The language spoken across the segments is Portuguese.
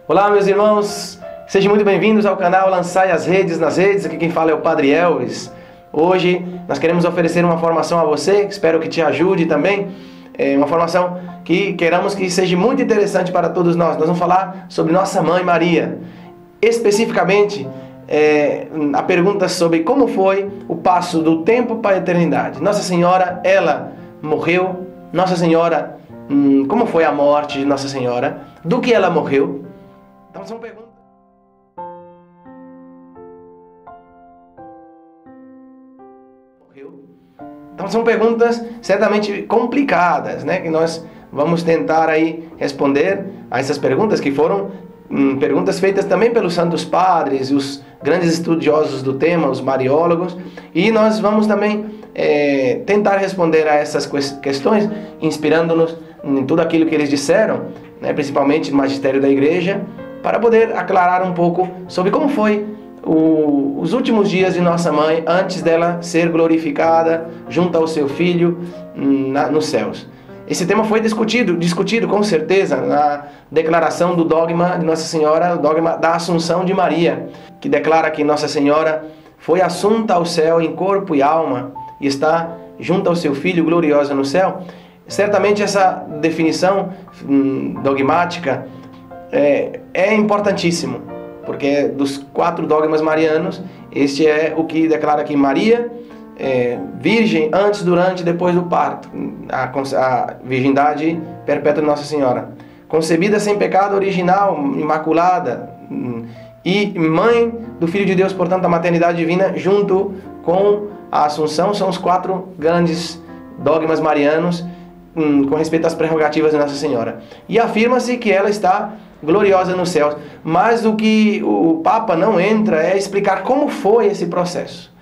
Olá, meus irmãos, sejam muito bem-vindos ao canal Lançai as Redes nas Redes. Aqui quem fala é o Padre Elvis. Hoje nós queremos oferecer uma formação a você, espero que te ajude também. Uma formação que queremos que seja muito interessante para todos nós. Nós vamos falar sobre Nossa Mãe Maria. Especificamente, a pergunta sobre como foi o passo do tempo para a eternidade. Nossa Senhora, ela morreu. Nossa Senhora, como foi a morte de Nossa Senhora? Do que ela morreu? Então são perguntas. Então são perguntas certamente complicadas, né? Que nós vamos tentar aí responder a essas perguntas que foram perguntas feitas também pelos santos padres e os grandes estudiosos do tema, os mariólogos, e nós vamos também tentar responder a essas questões, inspirando-nos em tudo aquilo que eles disseram, né? Principalmente no magistério da Igreja, para poder aclarar um pouco sobre como foi os últimos dias de Nossa Mãe antes dela ser glorificada junto ao seu Filho nos céus. Esse tema foi discutido com certeza na declaração do dogma de Nossa Senhora, o dogma da Assunção de Maria, que declara que Nossa Senhora foi assunta ao céu em corpo e alma e está junto ao seu Filho gloriosa no céu. Certamente essa definição dogmática é importantíssimo, porque dos 4 dogmas marianos, este é o que declara que Maria virgem antes, durante e depois do parto, a virgindade perpétua de Nossa Senhora, concebida sem pecado original, imaculada, e mãe do Filho de Deus, portanto a maternidade divina junto com a Assunção, são os 4 grandes dogmas marianos com respeito às prerrogativas de Nossa Senhora. E afirma-se que ela está gloriosa nos céus, mas o que o Papa não entra é explicar como foi esse processo,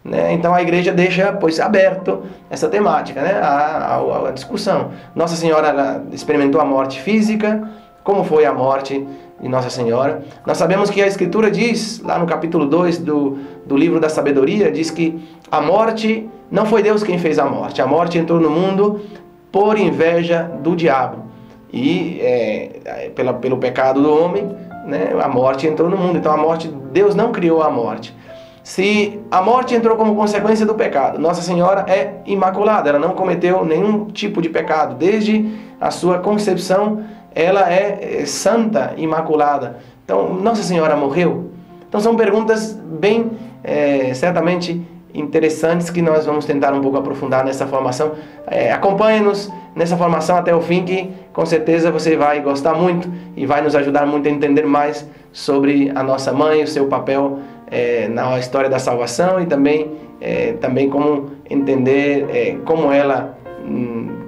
né? Então a Igreja deixa, pois, aberto essa temática, né? a discussão. Nossa Senhora, ela experimentou a morte física. Como foi a morte de Nossa Senhora? Nós sabemos que a Escritura diz, lá no capítulo 2 do livro da Sabedoria, diz que a morte, não foi Deus quem fez a morte entrou no mundo por inveja do diabo. E pelo pecado do homem, né, a morte entrou no mundo. Então a morte, Deus não criou a morte. Se a morte entrou como consequência do pecado, Nossa Senhora é imaculada, ela não cometeu nenhum tipo de pecado. Desde a sua concepção, ela é santa, imaculada. Então, Nossa Senhora morreu? Então são perguntas bem, certamente interessantes, que nós vamos tentar um pouco aprofundar nessa formação. Acompanhe-nos nessa formação até o fim, que com certeza você vai gostar muito e vai nos ajudar muito a entender mais sobre a Nossa Mãe, o seu papel na história da salvação, e também como entender como ela,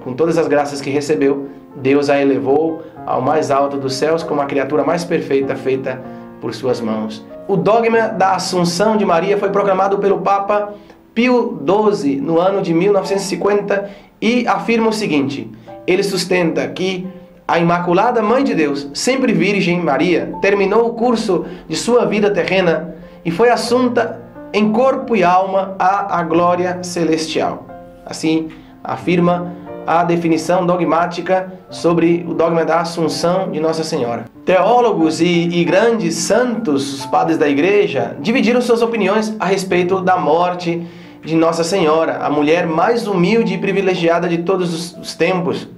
com todas as graças que recebeu, Deus a elevou ao mais alto dos céus como a criatura mais perfeita feita por suas mãos. O dogma da Assunção de Maria foi proclamado pelo Papa Pio XII no ano de 1950 e afirma o seguinte: ele sustenta que a Imaculada Mãe de Deus, sempre Virgem Maria, terminou o curso de sua vida terrena e foi assunta em corpo e alma à glória celestial. Assim afirma a definição dogmática sobre o dogma da Assunção de Nossa Senhora. Teólogos e grandes santos, os padres da Igreja, dividiram suas opiniões a respeito da morte de Nossa Senhora, a mulher mais humilde e privilegiada de todos os tempos.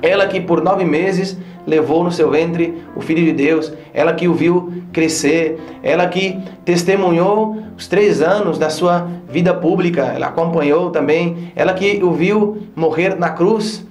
Ela que por 9 meses levou no seu ventre o Filho de Deus, ela que o viu crescer, ela que testemunhou os 3 anos da sua vida pública, ela acompanhou também, ela que o viu morrer na cruz,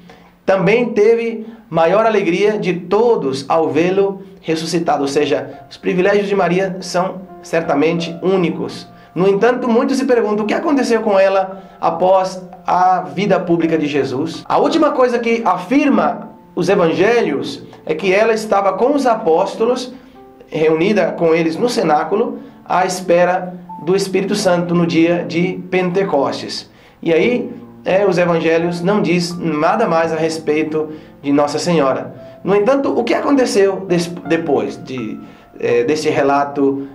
também teve maior alegria de todos ao vê-lo ressuscitado. Ou seja, os privilégios de Maria são certamente únicos. No entanto, muitos se perguntam o que aconteceu com ela após a vida pública de Jesus. A última coisa que afirma os evangelhos é que ela estava com os apóstolos, reunida com eles no cenáculo, à espera do Espírito Santo no dia de Pentecostes. E aí, os evangelhos não diz nada mais a respeito de Nossa Senhora. No entanto, o que aconteceu depois desse relato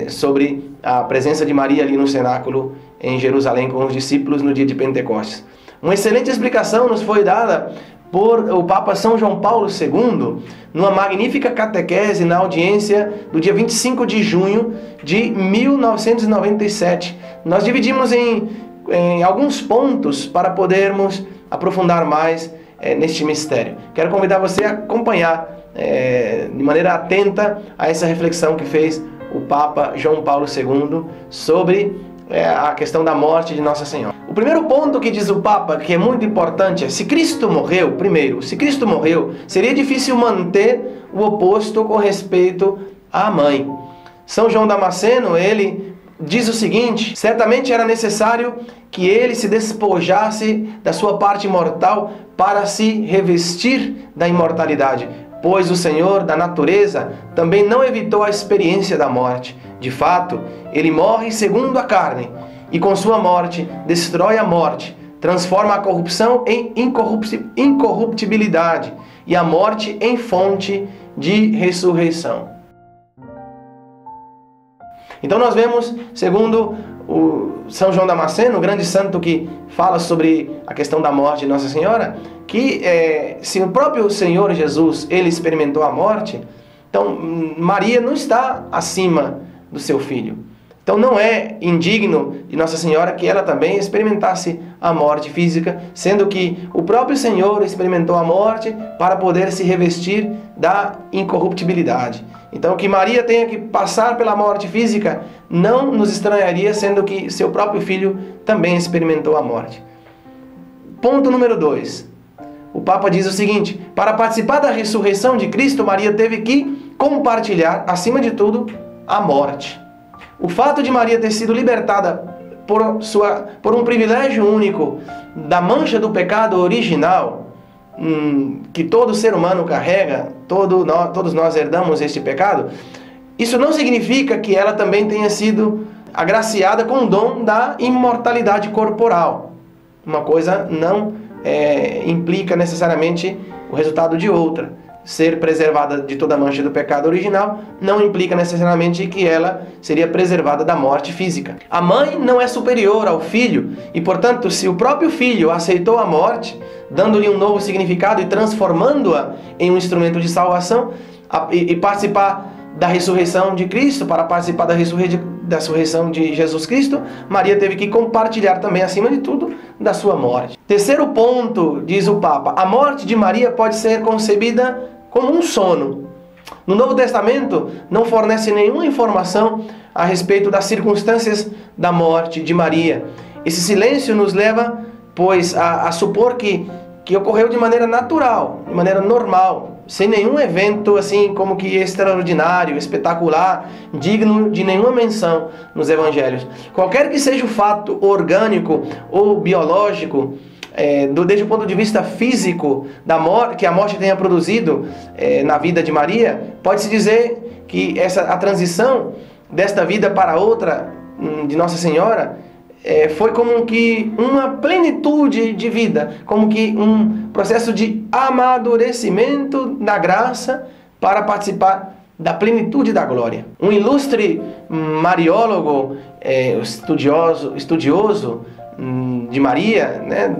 sobre a presença de Maria ali no cenáculo em Jerusalém com os discípulos no dia de Pentecostes? Uma excelente explicação nos foi dada por o Papa São João Paulo II, numa magnífica catequese na audiência do dia 25 de junho de 1997. Nós dividimos em alguns pontos para podermos aprofundar mais neste mistério. Quero convidar você a acompanhar de maneira atenta a essa reflexão que fez o Papa João Paulo II sobre a questão da morte de Nossa Senhora. O primeiro ponto que diz o Papa, que é muito importante, é: se Cristo morreu, primeiro, se Cristo morreu, seria difícil manter o oposto com respeito à mãe. São João Damasceno, ele diz o seguinte: certamente era necessário que ele se despojasse da sua parte mortal para se revestir da imortalidade, pois o Senhor da natureza também não evitou a experiência da morte. De fato, ele morre segundo a carne, e com sua morte destrói a morte, transforma a corrupção em incorruptibilidade e a morte em fonte de ressurreição. Então nós vemos, segundo o São João Damasceno, o grande santo que fala sobre a questão da morte de Nossa Senhora, que se o próprio Senhor Jesus, ele experimentou a morte, então Maria não está acima do seu filho. Então não é indigno de Nossa Senhora que ela também experimentasse a morte física, sendo que o próprio Senhor experimentou a morte para poder se revestir da incorruptibilidade. Então que Maria tenha que passar pela morte física não nos estranharia, sendo que seu próprio filho também experimentou a morte. Ponto número 2. O Papa diz o seguinte: para participar da ressurreição de Cristo, Maria teve que compartilhar, acima de tudo, a morte. O fato de Maria ter sido libertada por um privilégio único da mancha do pecado original, que todo ser humano carrega, todos nós herdamos este pecado, isso não significa que ela também tenha sido agraciada com o dom da imortalidade corporal. Uma coisa não implica necessariamente o resultado de outra. Ser preservada de toda a mancha do pecado original não implica necessariamente que ela seria preservada da morte física. A mãe não é superior ao filho e, portanto, se o próprio filho aceitou a morte, dando-lhe um novo significado e transformando-a em um instrumento de salvação, e participar da ressurreição de Cristo, para participar da ressurreição de Jesus Cristo, Maria teve que compartilhar também, acima de tudo, da sua morte. Terceiro ponto, diz o Papa: a morte de Maria pode ser concebida como um sono. No Novo Testamento não fornece nenhuma informação a respeito das circunstâncias da morte de Maria. Esse silêncio nos leva, pois, a supor que ocorreu de maneira natural, de maneira normal, sem nenhum evento assim como que extraordinário, espetacular, digno de nenhuma menção nos evangelhos. Qualquer que seja o fato orgânico ou biológico, desde o ponto de vista físico da morte, que a morte tenha produzido na vida de Maria, pode-se dizer que a transição desta vida para outra de Nossa Senhora foi como que uma plenitude de vida, como que um processo de amadurecimento da graça para participar da plenitude da glória. Um ilustre mariólogo, estudioso de Maria, né,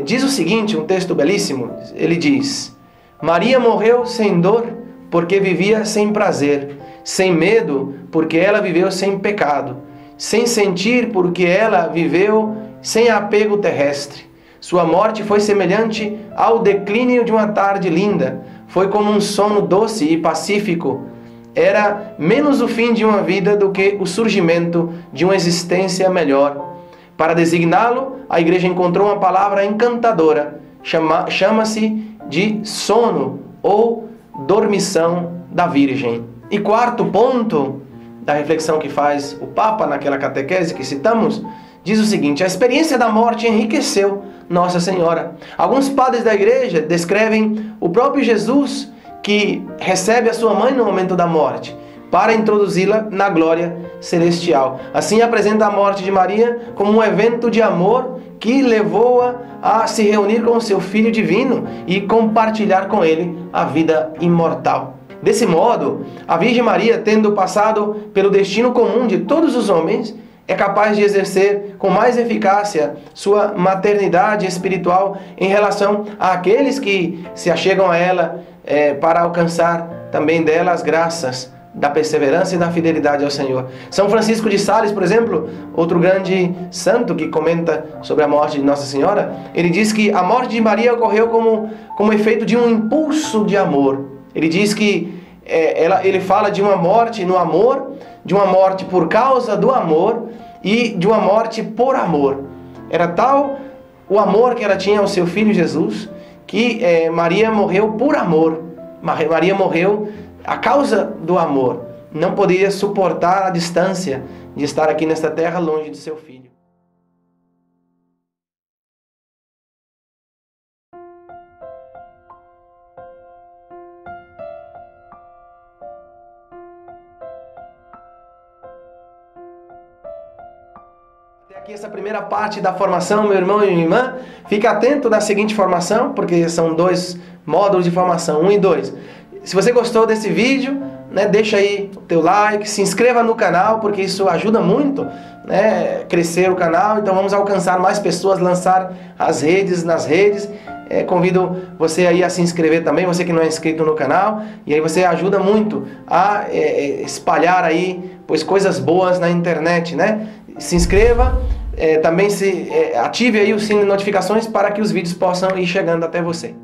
diz o seguinte, um texto belíssimo. Ele diz: Maria morreu sem dor porque vivia sem prazer, sem medo porque ela viveu sem pecado, sem sentir porque ela viveu sem apego terrestre. Sua morte foi semelhante ao declínio de uma tarde linda, foi como um sono doce e pacífico. Era menos o fim de uma vida do que o surgimento de uma existência melhor. Para designá-lo, a Igreja encontrou uma palavra encantadora, chama-se de sono ou dormição da Virgem. E quarto ponto da reflexão que faz o Papa naquela catequese que citamos, diz o seguinte: a experiência da morte enriqueceu Nossa Senhora. Alguns padres da Igreja descrevem o próprio Jesus que recebe a sua mãe no momento da morte, para introduzi-la na glória celestial. Assim apresenta a morte de Maria como um evento de amor que levou-a a se reunir com o seu Filho divino e compartilhar com ele a vida imortal. Desse modo, a Virgem Maria, tendo passado pelo destino comum de todos os homens, é capaz de exercer com mais eficácia sua maternidade espiritual em relação àqueles que se achegam a ela para alcançar também dela as graças da perseverança e da fidelidade ao Senhor. São Francisco de Sales, por exemplo, outro grande santo que comenta sobre a morte de Nossa Senhora, ele diz que a morte de Maria ocorreu como efeito de um impulso de amor. Ele diz que ele fala de uma morte no amor, de uma morte por causa do amor e de uma morte por amor. Era tal o amor que ela tinha ao seu filho Jesus que Maria morreu por amor. Maria morreu a causa do amor. Não poderia suportar a distância de estar aqui nesta terra longe de seu filho. Até aqui essa primeira parte da formação, meu irmão e minha irmã. Fica atento na seguinte formação, porque são 2 módulos de formação, 1 e 2. Se você gostou desse vídeo, deixa aí o teu like, se inscreva no canal, porque isso ajuda muito, crescer o canal. Então vamos alcançar mais pessoas, lançar nas redes. Convido você aí a se inscrever também, você que não é inscrito no canal, e aí você ajuda muito a espalhar aí coisas boas na internet, Se inscreva, também ative aí o sino de notificações para que os vídeos possam ir chegando até você.